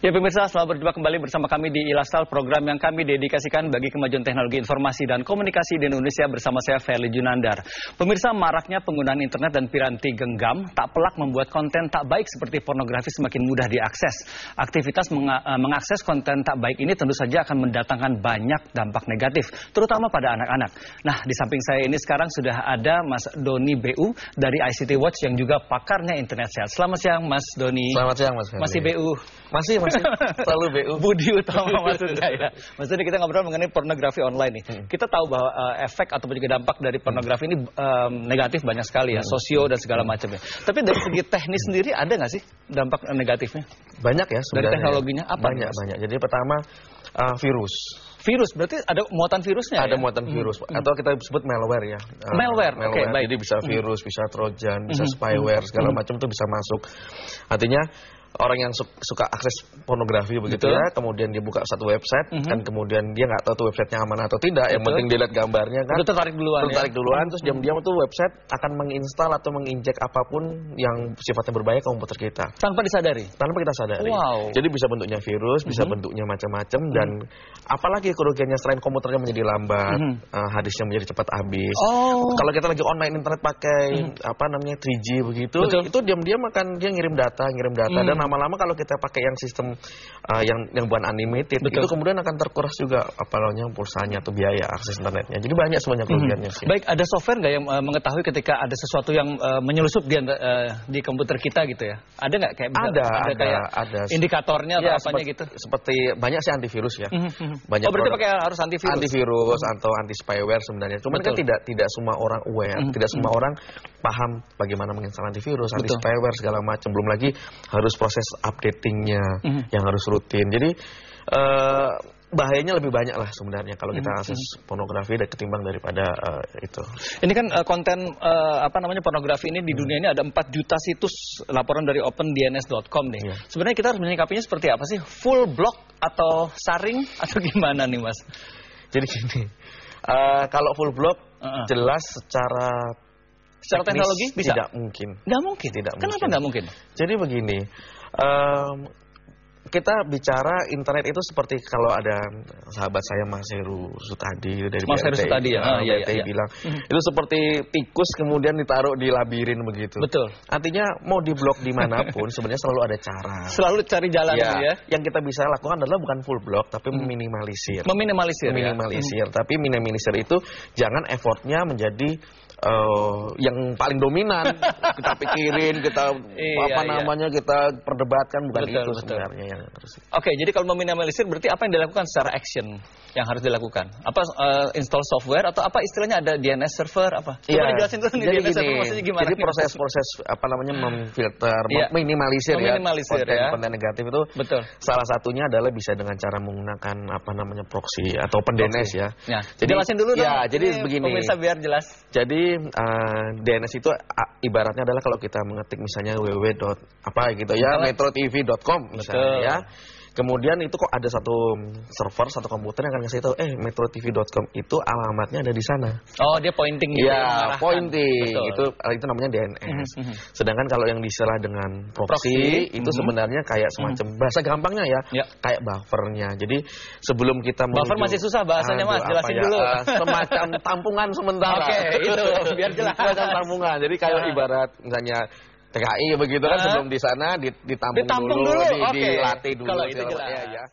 Ya pemirsa, selamat berjumpa kembali bersama kami di Ilastal, program yang kami dedikasikan bagi kemajuan teknologi informasi dan komunikasi di Indonesia bersama saya Ferly Junandar. Pemirsa, maraknya penggunaan internet dan piranti genggam tak pelak membuat konten tak baik seperti pornografi semakin mudah diakses. Aktivitas mengakses konten tak baik ini tentu saja akan mendatangkan banyak dampak negatif, terutama pada anak-anak. Nah, di samping saya ini sekarang sudah ada Mas Doni BU dari ICT Watch yang juga pakarnya internet sehat. Selamat siang Mas Doni. Selamat siang Mas Ferly. Masih BU? Masih selalu BU. Budi utama maksudnya ya. Maksudnya kita ngobrol mengenai pornografi online nih. Kita tahu bahwa efek atau juga dampak dari pornografi ini negatif banyak sekali ya, sosio dan segala macamnya. Tapi dari segi teknis sendiri ada nggak sih dampak negatifnya? Banyak ya sebenarnya. Dari teknologinya apa? Banyak. Jadi pertama virus. Virus berarti ada muatan virusnya? Ada muatan virus atau kita sebut malware ya. Malware. Oke, baik. Jadi bisa virus, bisa trojan, bisa spyware, segala macam itu bisa masuk. Artinya orang yang suka akses pornografi begitu ya, kemudian dia buka satu website, kan kemudian dia nggak tahu tuh websitenya aman atau tidak, yang penting dia lihat gambarnya kan. Udah tertarik duluan. Terus diam-diam tuh website akan menginstal atau menginjek apapun yang sifatnya berbahaya ke komputer kita. Tanpa disadari? Tanpa kita sadari. Wow. Jadi bisa bentuknya virus, bisa bentuknya macam-macam, dan apalagi kerugiannya selain komputernya menjadi lambat, hadisnya menjadi cepat habis. Kalau kita lagi online internet pakai 3G begitu, itu diam-diam akan dia ngirim data dan lama-lama kalau kita pakai yang sistem yang bukan unlimited, itu kemudian akan terkuras juga pulsanya atau biaya akses internetnya. Jadi banyak semuanya kerugiannya sih. Baik, ada software nggak yang mengetahui ketika ada sesuatu yang menyelusup di komputer kita gitu ya? Ada nggak kayak ada indikatornya atau apanya gitu? Seperti banyak sih antivirus ya. Banyak berarti pakai harus antivirus atau anti spyware sebenarnya. Cuman kan tidak semua orang aware, tidak semua orang paham bagaimana menginstal antivirus, anti spyware segala macam. Belum lagi harus proses updatingnya yang harus rutin. Jadi bahayanya lebih banyak lah sebenarnya kalau kita akses pornografi ketimbang daripada itu. Ini kan konten pornografi ini di dunia ini ada 4 juta situs, laporan dari OpenDNS.com nih. Sebenarnya kita harus menyikapinya seperti apa sih? Full block atau saring atau gimana nih Mas? Jadi gini, kalau full block jelas secara teknologi bisa? Tidak mungkin. Nggak mungkin? Kenapa nggak mungkin? Jadi begini, kita bicara internet itu seperti kalau ada sahabat saya Mas Heru Sutadi dari BNTI bilang, itu seperti tikus kemudian ditaruh di labirin begitu. Betul. Artinya mau diblok dimanapun sebenarnya selalu ada cara. Selalu cari jalan ya. Yang kita bisa lakukan adalah bukan full block tapi meminimalisir. Meminimalisir. Tapi minimalisir itu jangan effortnya menjadi yang paling dominan. Kita pikirin, kita kita perdebatkan, bukan itu sebenarnya yang harus. Oke, jadi kalau meminimalisir berarti apa yang dilakukan secara action yang harus dilakukan? Apa install software atau apa istilahnya ada DNS server apa? Coba dijelasin dulu nih DNS server maksudnya gimana? Jadi proses memfilter, meminimalisir konten negatif itu. Betul. Salah satunya adalah bisa dengan cara menggunakan proxy atau DNS ya. Jadi jelasin dulu dong. Ya, jadi begini. Pemirsa biar jelas. Jadi DNS itu ibaratnya adalah kalau kita mengetik misalnya metrotv.com misalnya ya. Kemudian itu kok ada satu server, satu komputer yang akan ngasih tahu, metrotv.com itu alamatnya ada di sana. Oh, dia pointing gitu. Ya, pointing. Itu namanya DNS. Sedangkan kalau yang diistilah dengan proxy itu sebenarnya kayak semacam bahasa gampangnya ya, kayak buffernya. Jadi sebelum kita buffer masih susah bahasanya Mas, jelasin dulu. Semacam tampungan sementara. Oke, itu biar jelas. Semacam tampungan. Jadi kayak ibarat misalnya TKI begitu kan sebelum di sana ditampung dulu, dilatih dulu. Kalau itu jelas.